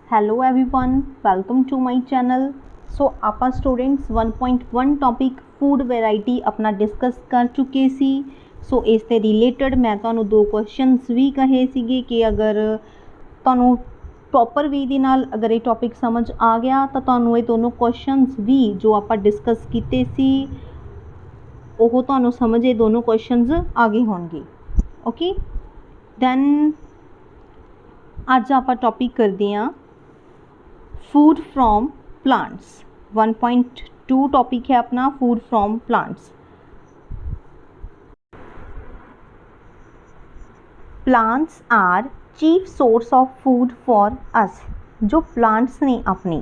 Hello everyone, welcome to my channel. So ਆਪਾਂ students 1.1 topic food variety अपना discuss कर चुके सी। सो इस ते रिलेटेड मैं ਤੁਹਾਨੂੰ दो क्वेश्चंस भी कहे ਸੀਗੇ कि अगर ਤੁਹਾਨੂੰ प्रॉपर वे ਦੇ ਨਾਲ अगर ये टॉपिक समझ आ गया तो ਤੁਹਾਨੂੰ ਇਹ दोनों क्वेश्चंस भी जो ਆਪਾਂ डिस्कस ਕੀਤੇ ਸੀ ਉਹ ਤੁਹਾਨੂੰ समझ ਇਹ दोनों क्वेश्चंस आ गए होंगे। ओके दैन ਅੱਜ ਆਪਾਂ टॉपिक करते हैं फूड फ्रॉम प्लांट्स। 1.2 टॉपिक है अपना food from plants. Plants are chief source of food for us. जो प्लांट्स ने अपने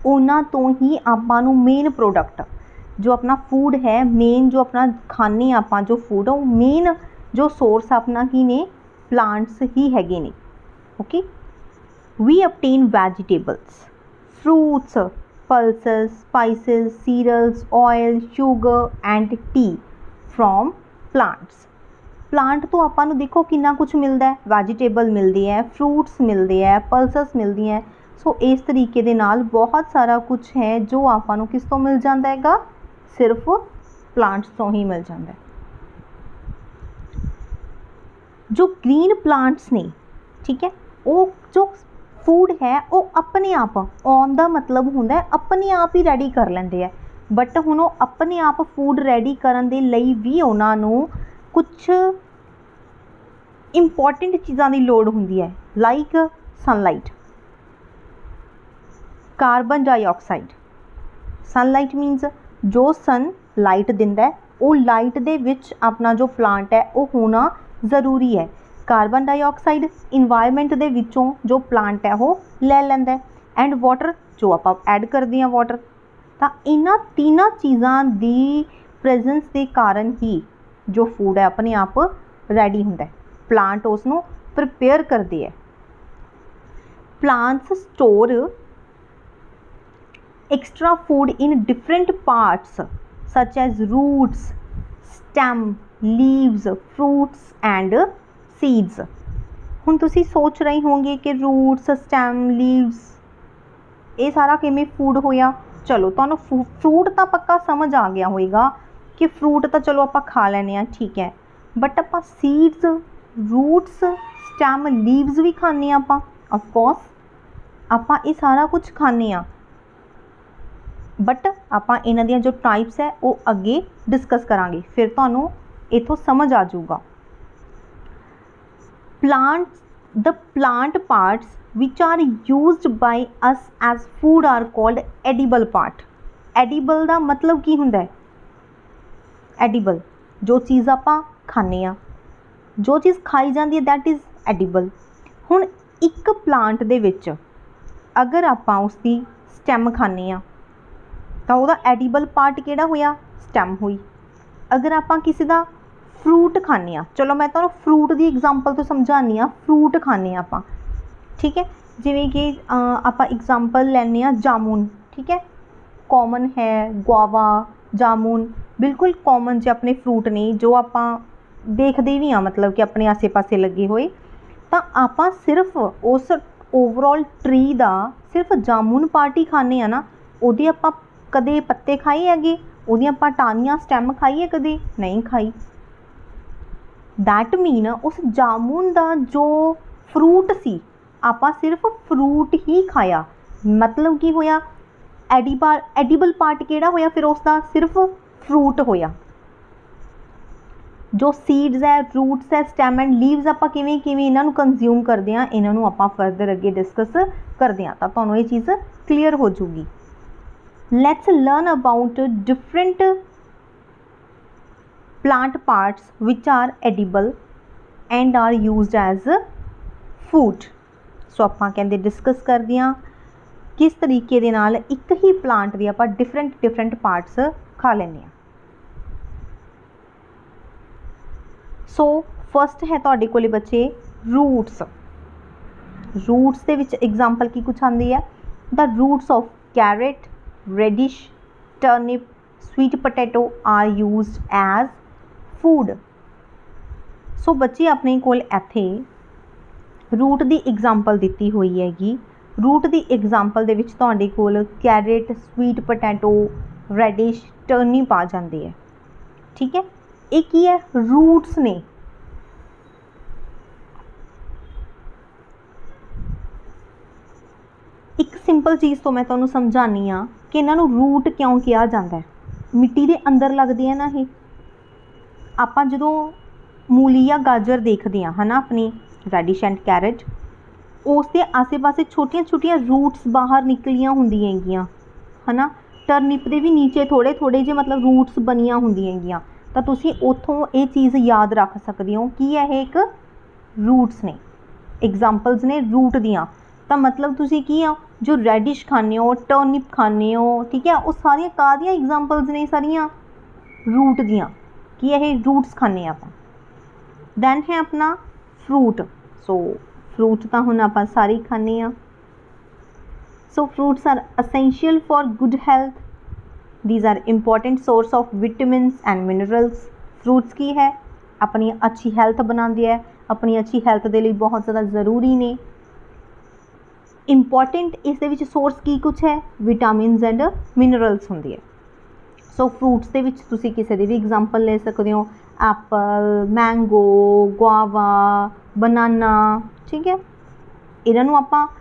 उन्होंने तो ही आपां नूं मेन प्रोडक्ट जो अपना फूड है, मेन जो अपना खाने आपां जो फूड है, मेन जो सोर्स अपना ही ने प्लांट्स ही हैगे ने। Okay we obtain vegetables, fruits, pulses, spices, cereals, oil, sugar and tea from plants। Plant तो आपां नूं देखो कितना कुछ मिलता है, वैजीटेबल मिलती है, फ्रूट्स मिलते हैं, पल्सेस मिलती हैं। सो इस तरीके दे नाल बहुत सारा कुछ है जो आपां नूं किस तो मिल जाता हैगा, सिर्फ प्लांट्स तो ही मिल जाता है। जो ग्रीन प्लांट्स ने, ठीक है, वो जो फूड है वो अपने आप ऑन दा मतलब होंदा है अपने आप ही रेडी कर लेंदे है। बट हुण वो अपने आप फूड रेडी करन दे लई भी उन्हां नूं कुछ इंपॉर्टेंट चीज़ां दी लोड़ हुंदी है, like sunlight, carbon dioxide. Sunlight मीनस जो सन लाइट दिंदा है, वो लाइट दे विच अपना जो प्लांट है वो होना ज़रूरी है। कार्बन डाइऑक्साइड इन्वायरमेंट दे विचों जो प्लांट है वो ले लैंदा है, एंड वाटर जो आप ऐड करते हैं वाटर। तो इन्हां तीनों चीज़ों की प्रेजेंस के कारण ही जो फूड है अपने आप रेडी होंदा है, प्लांट उसनूं प्रिपेयर करते हैं। Plants store extra food in different parts such as roots, stem, leaves, fruits and seeds. हुण तुसी सोच रहे होंगे कि रूट्स, स्टैम, लीव्स ये सारा किवें फूड होया। चलो तुहानूं फ्रूट तो पक्का समझ आ गया होएगा कि फ्रूट तो चलो आपां खा लैने आ, ठीक है, बट आपां सीड्स, रूट्स, स्टैम, लीव्स भी खाने आपां, ऑफकोर्स आपां ये सारा कुछ खाने आ। बट आपां इन्हां दियां जो टाइप्स है वो अगे डिस्कस करांगे, फिर तुहानूं इथों समझ आ जाऊगा। Plants, the plant parts which are used by us as food are called edible part। edible ਦਾ मतलब की हुंदा है? edible जो चीज़ आपां खाने आ, जो चीज़ खाई जाती है दैट इज़ edible। हुण एक प्लांट दे विच अगर आपां उसकी स्टेम खाने आ तो वह edible पार्ट किहड़ा होया? स्टेम हुई। अगर आपां किसी दा फ्रूट खाने आ, चलो मैं तो फ्रूट की एग्जाम्पल तो समझानी आ, फ्रूट खाने आपां, ठीक है, जिवें कि आपां एग्जाम्पल लैने आ जामुन, ठीक है, कॉमन है गुआवा, जामुन बिल्कुल कॉमन जो अपने फ्रूट ने जो आपां देखते भी हाँ, मतलब कि अपने आसे पासे लगे हुए। तो आपां सिर्फ उस ओवरऑल ट्री का सिर्फ जामुन पार्ट ही खाने आ ना, उहदे आपां कदे पत्ते खाए हैगे, उहदी आपां टाहनियां स्टेम खाई है कदे नहीं खाई। दैट मीन उस जामुन का जो फ्रूट सी आपां सिर्फ फ्रूट ही खाया, मतलब की होया एडिबल पार्ट किहड़ा होया फिर उसका? सिर्फ फ्रूट होया। जो सीड्स है, रूट्स है, स्टेम एंड लीव्स आपां किवें किवें इन्हां नूं कंज्यूम करदे हां, इन्हां नूं आपां फर्दर अगे डिस्कस करदे हां, तां तुहानूं ये चीज़ क्लीयर हो जूगी। Let's learn about different plant parts which are edible and are used as food। सो आपां कहंदे डिस्कस करदे हां किस तरीके दे नाल एक ही प्लांट दी आपां डिफरेंट पार्ट्स खा लैंदे हां। सो फर्स्ट है तुहाडे कोले बच्चे रूट्स। रूट्स दे विच एग्जाम्पल की कुछ आंदी है? The roots of carrot, radish, turnip, sweet potato are used as food. So बच्चे अपने कोल इत्थे रूट की एग्जाम्पल दी हुई हैगी रूट की एग्जाम्पल दे विच तुहाडे कोल carrot, sweet potato, radish, turnip आ जाती है। ठीक है, ये की है, रूट्स ने। एक सिंपल चीज़ तो मैं तुहानूं समझानी हाँ कि इन्हों रूट क्यों कहा जाता है। मिट्टी के अंदर लगती है ना ये, आपां जदों मूली या गाजर देखते हैं है ना, अपनी रेडिश एंड कैरेट, उसके आसे पासे छोटिया छोटिया रूट्स बाहर निकलियां होंदियां है ना। टर्निप के भी नीचे थोड़े थोड़े जे मतलब रूट्स बनिया होंदियां, तो तुसी उतों ये चीज़ याद रख सकते हो कि यह एक रूट्स ने, एग्जाम्पल्स ने रूट दियाँ। तो मतलब तुसी की आ जो रेडिश खाने हो, टर्निप खाने हो, ठीक है, वो सारिया कादियाँ एग्जाम्पल्स ने, सारिया रूट दियाँ, कि यह रूट्स खाने आप। दैन है अपना फ्रूट। सो फ्रूट तो हुण आपां सारे ही खाने आ। So fruits are essential for good health. These are important source of vitamins and minerals. Fruits की है, अपनी अच्छी हेल्थ बनाते हैं, अपनी अच्छी हेल्थ के लिए बहुत ज़्यादा ज़रूरी ने। इंपॉर्टेंट इस सोर्स की कुछ है, विटामिन्स एंड मिनरल्स होंगे। सो फ्रूट्स के तुसी किसी की भी एग्जाम्पल ले सकते हो, एप्पल, मैंगो, गुआवा, बनाना। ठीक है, इन्हों आप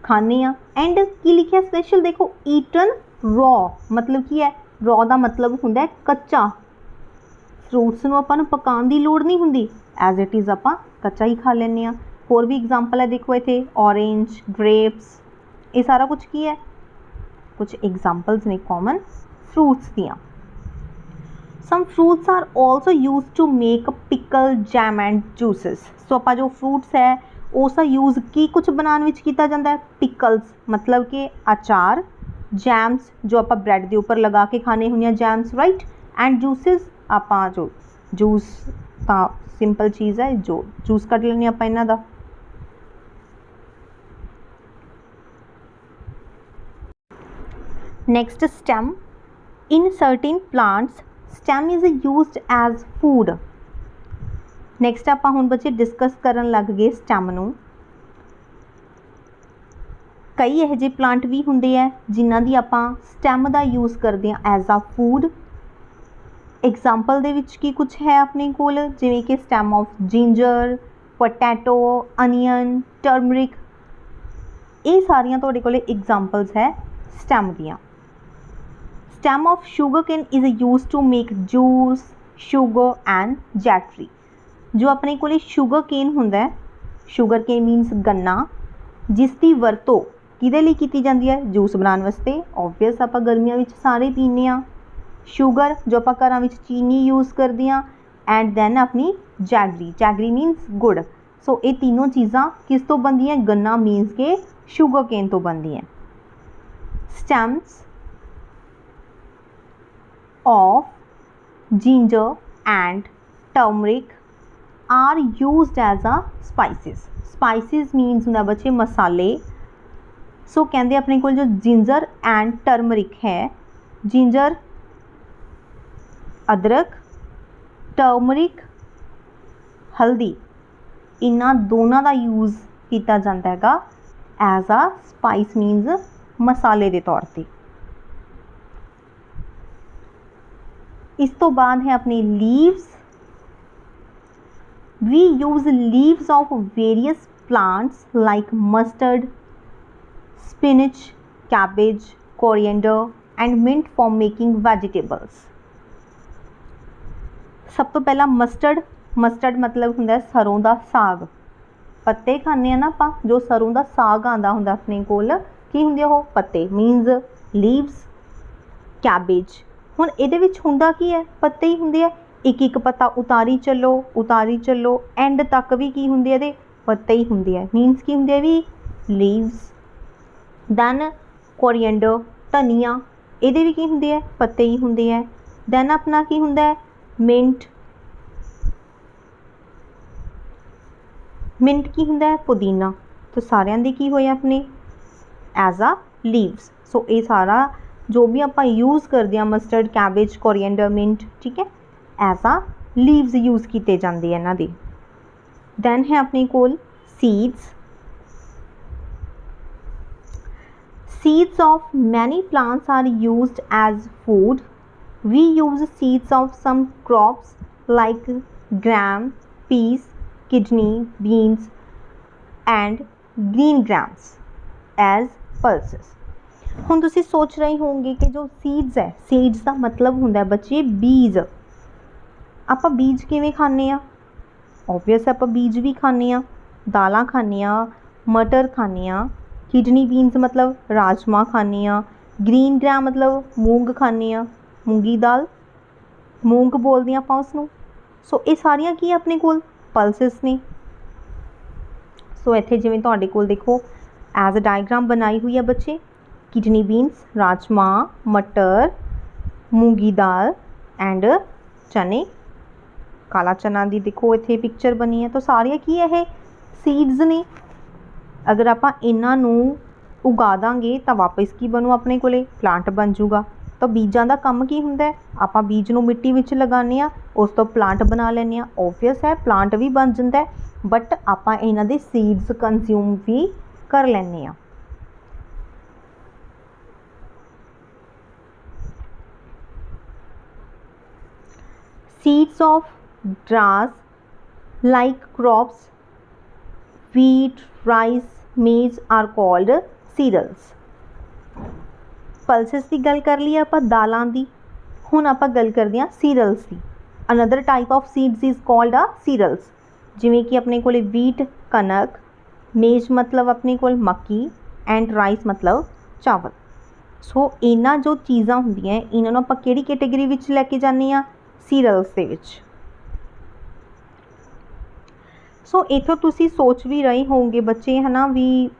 खाने आ। एंड की लिखा स्पेशल देखो, ईटन रॉ, मतलब की है, रॉ का मतलब होंगे कच्चा। फ्रूट्स में अपन पकाने की लोड़ नहीं होंगी, एज इट इज़ आप कच्चा ही खा लें। होर भी एग्जाम्पल है, देखो इतने ऑरेंज, ग्रेप्स, ये सारा कुछ की है, कुछ एग्जाम्पल्स ने कॉमन फ्रूट्स दियाँ। Some fruits are also use to make pickle, jam and juices. So आप जो फ्रूट्स है उसका यूज़ की कुछ बनाने में किया जाता है, पिकल्स मतलब कि अचार, जैम्स जो आप ब्रैड के उपर लगा के खाने होंगे जैम्स, राइट, एंड जूसिस आप जो जूस, तो सिंपल चीज़ है, जो जूस कढ़ लें आप इन्हां दा। Next stem. In certain plants stem is used as food. Next आप हुण बच्चे डिस्कस करन लग गए स्टेम नूं। कई यह जे प्लांट भी होंदे है जिन्हां दी आपां स्टेम का यूज़ करते हैं एज आ फूड। एग्जाम्पल दे विच की कुछ है अपने कोल, जिवें कि stem of ginger, potato, onion, turmeric, ये सारियां तुहाडे कोल एग्जाम्पल्स है स्टेम दियां। Stem of sugar cane is use to make juice, sugar and jaggery. जो अपने को शुगर केन होंदा है, शुगर केन मीनस गन्ना, जिसकी वरतों किहदे लई कीती जाती है, जूस बनाने वास्ते। ऑबवियस आप गर्मियों में सारे पीने आ। शुगर जो आप घर में चीनी यूज़ करते हैं, एंड दैन अपनी जैगरी, जैगरी मीनस गुड़। सो ये तीनों चीज़ां किस तो बनती हैं, गन्ना मीनस के शुगर केन तो बनती हैं। Stems of ginger and turmeric are used as a spices. Spices means होंगे बच्चे मसाले। सो कहते अपने को जो जिंजर एंड टर्मरिक है, जिंजर अदरक, टर्मरिक हल्दी, इन्हां दोनों का यूज़ किया जाता है एज आ स्पाइस मीनस मसाले के तौर पर। इस तो बाद है अपने leaves. We use leaves of various plants like mustard, spinach, cabbage, coriander and mint for making vegetables. सब तो पहला मस्टर्ड। मस्टर्ड मतलब होंगे सरों का साग। पत्ते खाने ना आप, जो सरों का साग आता होंगे अपने कोल, की होंगे वो पत्ते मीनस लीव्स। कैबेज हुण इहदे विच हुंदा की है, पत्ते ही होंगे है, एक एक पत्ता उतारी चलो एंड तक भी की होंगे ये पत्ते ही होंगे है, मीनस की होंगे भी लीव्स। दैन कोरिएंडर धनिया, ये भी की होंगे है, पत्ते ही होंगे है। दैन अपना की होंगे है मिंट, मिंट की होंगे है पुदीना। तो सारियां दी की होए अपने एज आ लीव्स। सो ये सारा जो भी आप यूज़ करते हैं मस्टर्ड, कैबेज, कोरिएंडर, मिंट, ठीक है, एज आ लीव्स यूज़ किए जाते हैं इन्हां दी। दैन है अपने कोल seeds. Seeds of many plants are used as food. We use seeds of some crops like gram, peas, kidney beans and green grams as pulses. ਹੁਣ ਤੁਸੀਂ सोच रहे होंगे कि जो सीड्स है, सीड्स का मतलब ਹੁੰਦਾ बच्चे बीज। ਆਪਾਂ बीज किवें खाने आ? ऑबवियस ਆਪਾਂ बीज भी खाने आ, दालां खाने आ, मटर खाने आ, किडनी बीन्स मतलब राजमा खाने आ, ग्रीन ग्राम मतलब मूंग खाने आ, मूंगी दाल मूंग बोलते हैं ਆਪਾਂ उसनूं। सो ये सारियां की अपने कोल पल्सिस ने। सो इत्थे जिवें तुहाडे कोल देखो एज अ डायग्राम बनाई हुई है बच्चे, किडनी बीन्स, राजमा, मटर, मूंगी दाल एंड चने, काला चना दी देखो इत्थे पिक्चर बनी है। तो सारियां की है सीड्स ने। अगर आपां इन्हां नूं उगा दांगे तो वापस की बनू अपने कोले प्लांट बन जूगा। तो बीजां दा काम की हुंदा है, आपां बीज नूं मिट्टी विच लगाने आ, उस तो प्लांट बना लैंदे आ। ऑबवियस है प्लांट भी बन जांदा है, बट आपां इन्हां दे सीड्स कंज्यूम भी कर लैंदे आ। Seeds of grass like crops wheat, rice, maize are called cereals. Pulses की गल कर ली आपां दालां दी, हुण आपां गल करदे हां सीरियल्स की। Another type of seeds is called a cereals, जिवें कि अपने कोले वीट कनक, मेज मतलब अपने कोल मक्की एंड राइस मतलब चावल। सो इन्हां जो चीज़ां हुंदियां इन्हां नूं आपां किहड़ी कैटेगरी विच लैके जाने आ? सीरियल्स दे विच। सो इत्थों तुसी सोच भी रहे होंगे बच्चे है ना भी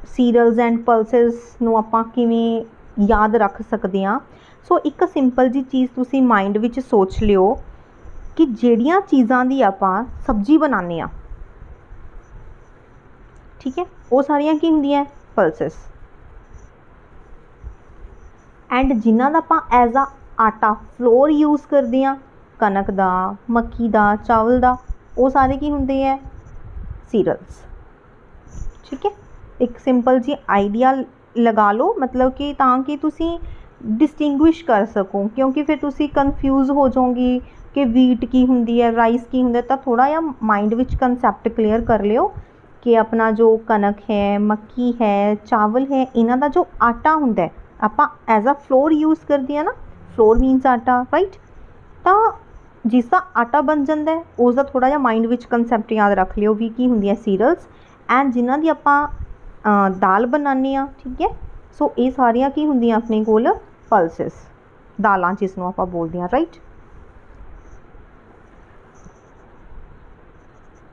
सीरियल्स एंड पल्सिस नूं आपां किवें याद रख सकते हैं। सो एक सिंपल जी चीज़ तुसी माइंड विच सोच लियो कि जिहड़ियां चीज़ां दी आपां सब्जी बनाने आ, ठीक है, वो सारियां की हुंदियां पल्सिस। एंड जिन्हां दा आपां एज आ आटा फ्लोर यूज़ करदे आ, कनक दा, मक्की दा, चावल दा, वो सारे की हुंदे है सीरियल्स। ठीक है, एक सिंपल जी आइडिया लगा लो, मतलब कि ताकि तुसी डिस्टिंग्विश कर सको, क्योंकि फिर तुसी कन्फ्यूज़ हो जाओगे कि वीट की हुंदी है, राइस की हुंदा है। तो थोड़ा या माइंड विच कंसैप्ट क्लीयर कर लियो कि अपना जो कनक है, मक्की है, चावल है, इन्हां दा जो आटा हुंदा है आपां एज अ फ्लोर यूज़ करदे हैं ना, फ्लोर मीनस आटा, राइट। तो जिसका आटा बन जाता है उसका थोड़ा जिहा माइंड विच कंसैप्ट याद रख लियो भी की हुंदियां सीरियल्स एंड जिन्हां दी आपां दाल बनाने आ, ठीक है। सो ये सारियां की हुंदियां अपने कोल पल्सिस, दालां जिसनूं आपां बोलदे हां, right.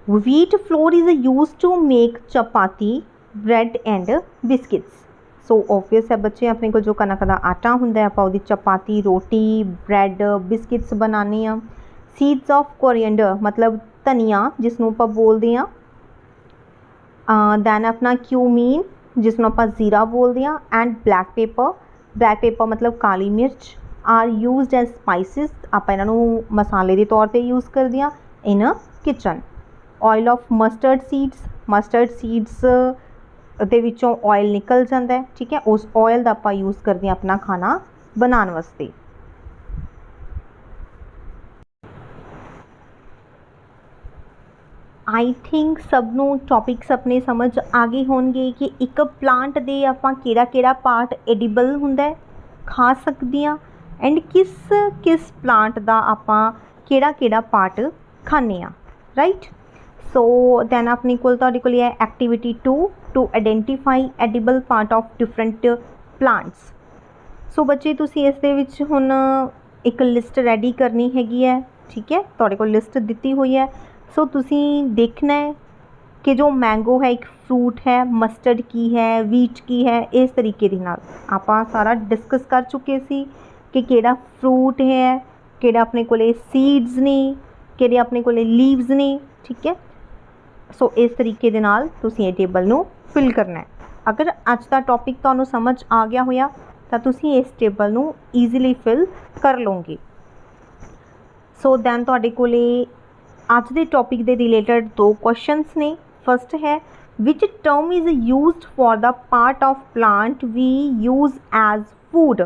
wheat flour is used to make chapati, bread and biscuits. So obvious है बच्चे अपने को जो कनक का आटा हुंदा है आपां उहदी चपाती, रोटी, ब्रैड, बिस्किट्स बनाने आ। सीड्स ऑफ कोरिएंडर मतलब धनिया जिसनूं आपां बोलदे आ, दैन अपना क्यूमीन जिसनूं आपां जीरा बोलदे आ, एंड ब्लैक पेपर मतलब काली मिर्च आर यूज्ड एज स्पाइसिस, आपां इन्हां नूं मसाले के तौर पर यूज़ करदे आ in kitchen. Oil of mustard seeds दे विचों ऑयल निकल जाता है, ठीक है, उस ऑयल का आपां यूज़ करते हैं अपना खाना बनाने वास्ते। आई थिंक सबनों टॉपिक्स अपने समझ आ गए होंगे कि एक प्लांट दे आपां केड़ा पार्ट एडिबल हुंदा है, खा सकते हैं, एंड किस किस प्लांट का आपां केड़ा पार्ट खाने आ, राइट। सो दैन अपने कोल तुहाडे कोल है activity 2 to identify edible part of different plants. So बच्चे तुसी इस दे विच हुण एक लिस्ट रेडी करनी हैगी है, ठीक है, तुहाडे कोल लिस्ट दिती हुई है। सो तुसी देखना है कि जो मैंगो है एक फ्रूट है, मस्टर्ड की है, वीट की है, इस तरीके दे नाल आपां सारा डिस्कस कर चुके सी कि केड़ा फ्रूट है, केड़ा अपने कोले सीड्स ने, केड़े अपने कोले लीव्स ने, ठीक है। सो इस तरीके दे नाल तुसीं ये टेबल नूं फिल करना है। अगर अज दा टॉपिक तुहानूं समझ आ गया होया तो तुसीं इस टेबल नूं ईजीली फिल कर लोगे। सो दैन तुहाडे कोले अज दे टॉपिक दे रिलेटेड 2 क्वेश्चनस ने। फर्स्ट है which term is used for the part of plant we use as food?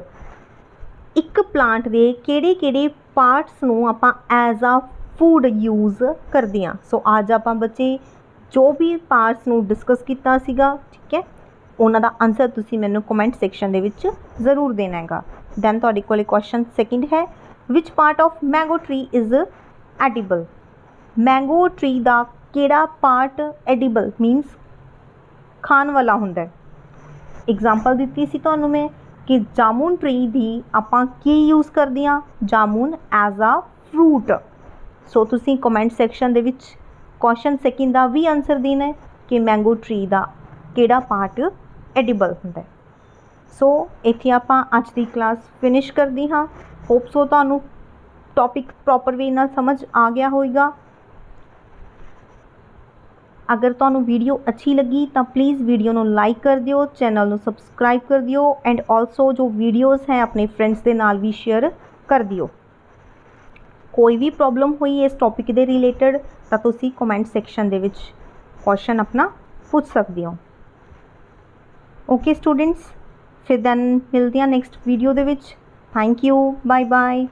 ਇੱਕ plant ਦੇ ਕਿਹੜੇ ਪਾਰਟਸ ਨੂੰ ਆਪਾਂ ਐਜ਼ ਆ ਫੂਡ ਯੂਜ਼ ਕਰਦੇ ਹਾਂ। ਸੋ ਅੱਜ ਆਪਾਂ ਬੱਚੇ ਜੋ ਵੀ ਪਾਰਟਸ ਨੂੰ ਡਿਸਕਸ ਕੀਤਾ ਸੀਗਾ, ਠੀਕ ਹੈ, ਉਹਨਾਂ ਦਾ ਆਨਸਰ ਤੁਸੀਂ ਮੈਨੂੰ ਕਮੈਂਟ ਸੈਕਸ਼ਨ ਦੇ ਵਿੱਚ ਜ਼ਰੂਰ ਦੇਣਾ ਹੈਗਾ। ਦੈਨ ਤੁਹਾਡੇ ਕੋਲ ਕੁਐਸਚਨ ਸੈਕਿੰਡ ਹੈ, which part of mango tree is edible? Mango tree ਦਾ ਕਿਹੜਾ ਪਾਰਟ ਐਡੀਬਲ ਮੀਨਸ ਖਾਣ ਵਾਲਾ ਹੁੰਦਾ ਹੈ? ਐਗਜ਼ਾਮਪਲ ਦਿੱਤੀ ਸੀ ਤੁਹਾਨੂੰ ਮੈਂ ਕਿ ਜਾਮੁਨ ਟਰੀ ਦੀ ਆਪਾਂ ਕੀ ਯੂਜ਼ ਕਰਦੇ ਹਾਂ? Jamun as a fruit. So ਤੁਸੀਂ ਕਮੈਂਟ ਸੈਕਸ਼ਨ ਦੇ ਵਿੱਚ ਕੁਐਸਚਨ ਸੈਕਿੰਡ ਦਾ ਵੀ ਆਨਸਰ ਦੇਣਾ ਹੈ ਕਿ ਮੈਂਗੋ ਟਰੀ ਦਾ ਕਿਹੜਾ ਪਾਰਟ ਐਡੀਬਲ ਹੁੰਦਾ ਹੈ। ਸੋ ਇੱਥੇ ਆਪਾਂ ਅੱਜ ਦੀ ਕਲਾਸ ਫਿਨਿਸ਼ ਕਰਦੇ ਹਾਂ। ਹੋਪ ਸੋ ਤੁਹਾਨੂੰ ਟੌਪਿਕ ਪ੍ਰੋਪਰ ਵੇ ਨਾਲ ਸਮਝ ਆ ਗਿਆ ਹੋਵੇਗਾ। अगर ਤੁਹਾਨੂੰ ਵੀਡੀਓ ਅੱਛੀ ਲੱਗੀ ਤਾਂ ਪਲੀਜ਼ ਵੀਡੀਓ ਨੂੰ ਲਾਈਕ ਕਰ ਦਿਓ, ਚੈਨਲ ਨੂੰ ਸਬਸਕ੍ਰਾਈਬ ਕਰ ਦਿਓ ਐਂਡ ਆਲਸੋ ਜੋ ਵੀਡੀਓਜ਼ ਹੈ ਆਪਣੇ ਫਰੈਂਡਸ ਦੇ ਨਾਲ ਵੀ ਸ਼ੇਅਰ ਕਰ ਦਿਓ। ਕੋਈ ਵੀ ਪ੍ਰੋਬਲਮ ਹੋਈ ਇਸ ਟੌਪਿਕ ਦੇ ਰਿਲੇਟਡ ਤਾਂ ਤੁਸੀਂ ਕਮੈਂਟ ਸੈਕਸ਼ਨ ਦੇ ਵਿੱਚ ਕੁਐਸਚਨ ਆਪਣਾ ਪੁੱਛ ਸਕਦੇ ਹੋ। ਓਕੇ ਸਟੂਡੈਂਟਸ, ਫਿਰ ਦੈਨ ਮਿਲਦੇ ਹਾਂ ਨੈਕਸਟ ਵੀਡੀਓ ਦੇ ਵਿੱਚ। Thank you, bye bye.